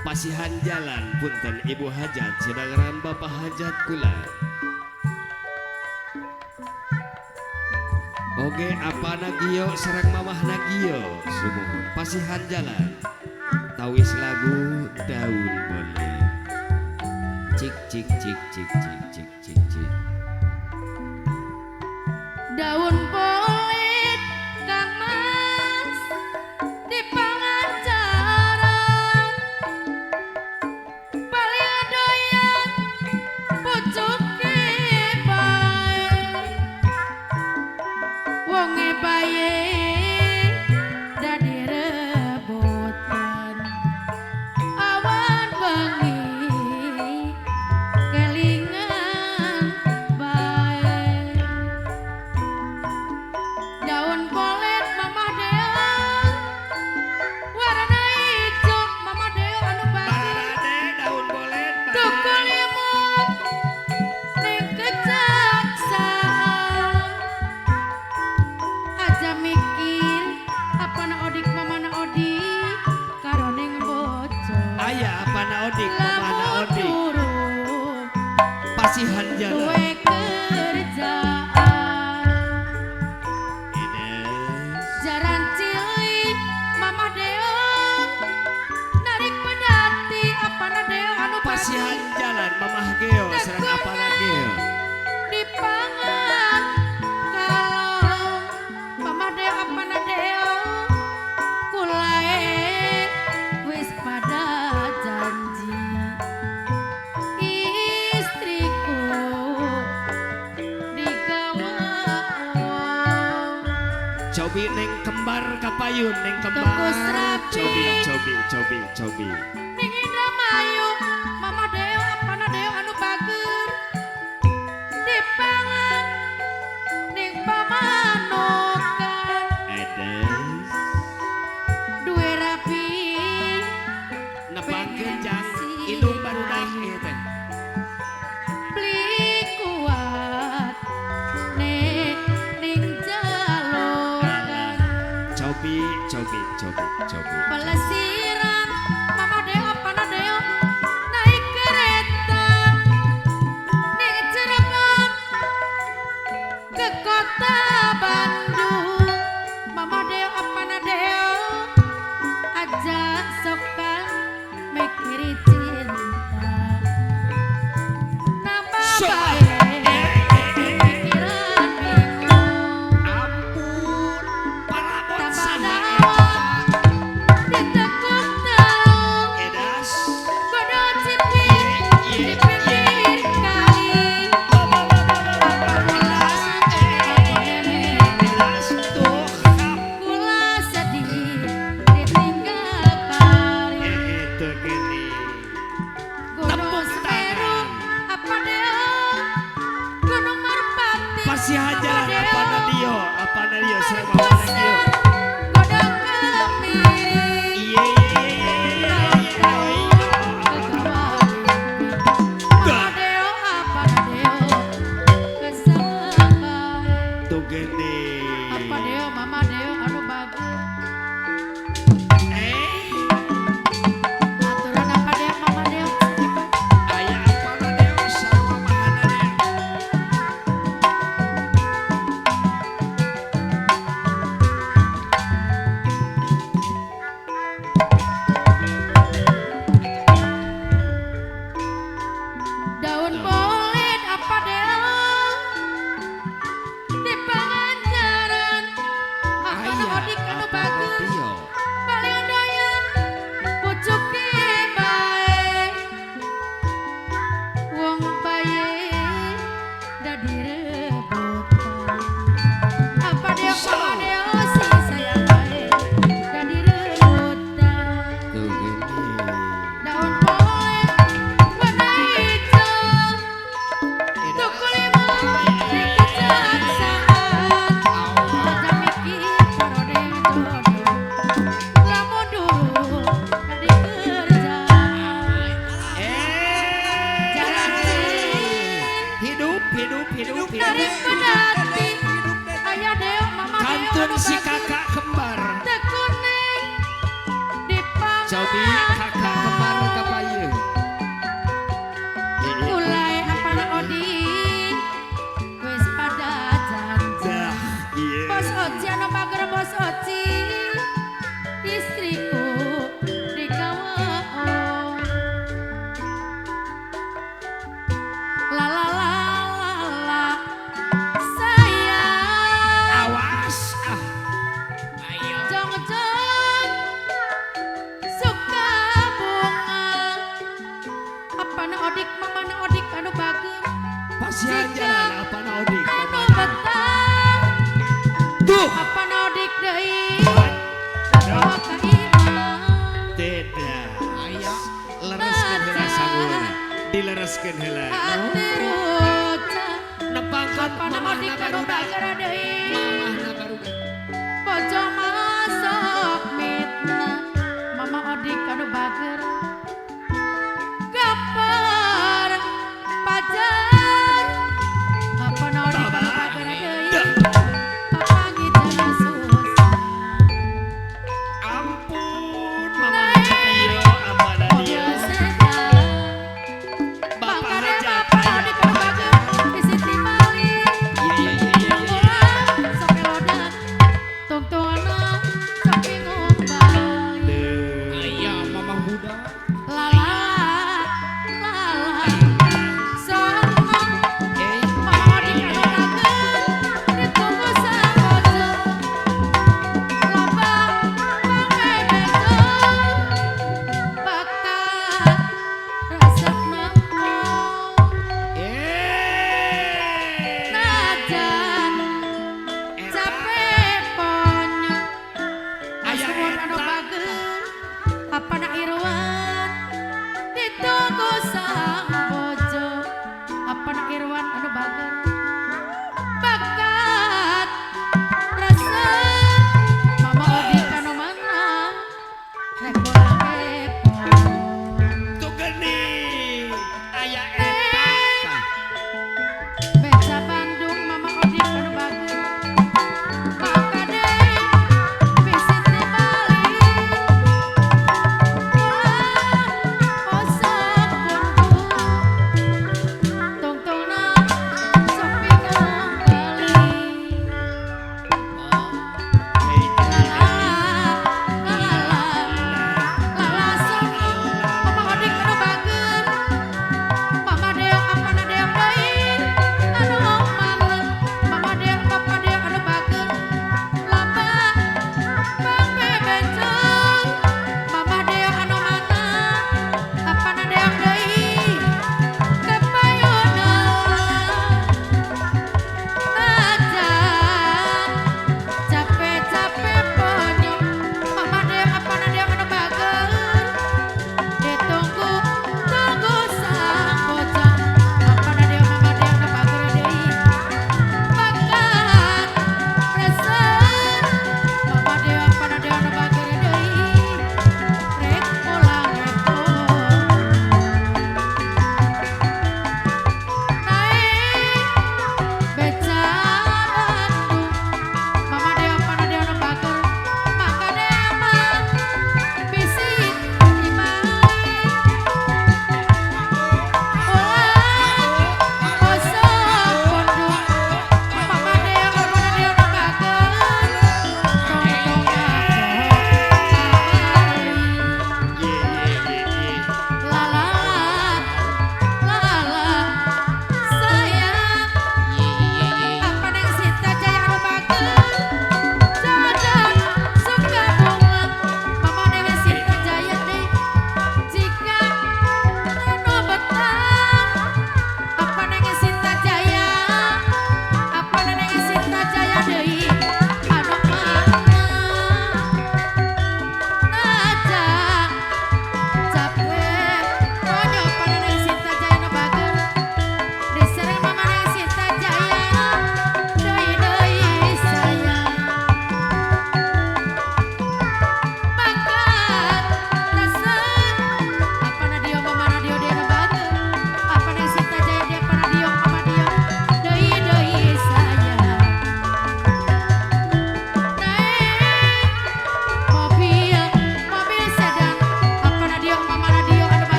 Pasihan jalan punten ibu hajat sedangkan bapak hajat kula. Oke apa nagio serang mamah nagio sumuhun pasihan jalan tawis lagu daun boleh cik cik cik cik cik cik cik cik daun polit Kang Mas di pangancaran paling doyan pucuke bae wonge bae dadi rebutan awan bengi kelingan bae daun polet Mama Deo warna ijo Mama Deo anu bagus daun bolet tukul imut ning kejaksaan aja mikir apa na odik mama na odik karo ning bojo ayah apa na odik mamah na odik durung pasihan jalan duwe kerjaan jaran cilik Mama Deo narik pedati apa na Deo anu pasihan jalan mamah geo serang apa na geo dipangan kalau Mama Deo apa na Deo kulae wis pada janji istriku digawa cobi neng kembar kapayun neng kembar Tunggus rapi. cobi ning Indramayu Mama Deo apa na Deo anu bager dipangan ning pamanukan edes duwe rapi nepangkeun jang indung barudak ieu teh beli kuat ning jalokan cobi pelesiran Mama Deo apa na Deo naik kereta ning Cirebon ke kota Bandung Mama Deo apa na Deo aja sokan mikiri cinta nambah bae pikiran bingung ampun parabot tambah sana dawa ditekuk telung edas godo cipik di pinggir kali edas tuh kula sedih ditinggal pari itu gini Gunung Semeru apa Deo Gunung Merpati pasihan jalan apa na dio serang Paling mamah na bosan geo godo kemiri iya Mama Deo apa na Deo kesembahe tuh gini apa Deo Mama Deo anu bagus aturan apa Deo Mama Deo ayah apa na dio serang mamah na dio daun polit apa Deo di pangancaran apa na odik anu bagus paling doyan pucuke bae wong bae dadi rebutan apa Deo Mama Deo si sayang bae dadi rebutan tuh gini daun polit warna ijo tukul imut di kejaksaan aja mikir karo ning jodoh lamun durung dadi kerjaan jalan cilik hidup narik pedati aya Deo Mama Deo kantun anu si bagus kakak kembar tekuning di cobi pangan kakak kembar Tuh. Apa odik deui? Oh kaina. Tidak. Aya Lereskeun heula sanggulna. Dilereskeun heula. Hati ruca. nepangkeun Apa odik mamahna kanu barudak. bagara deui?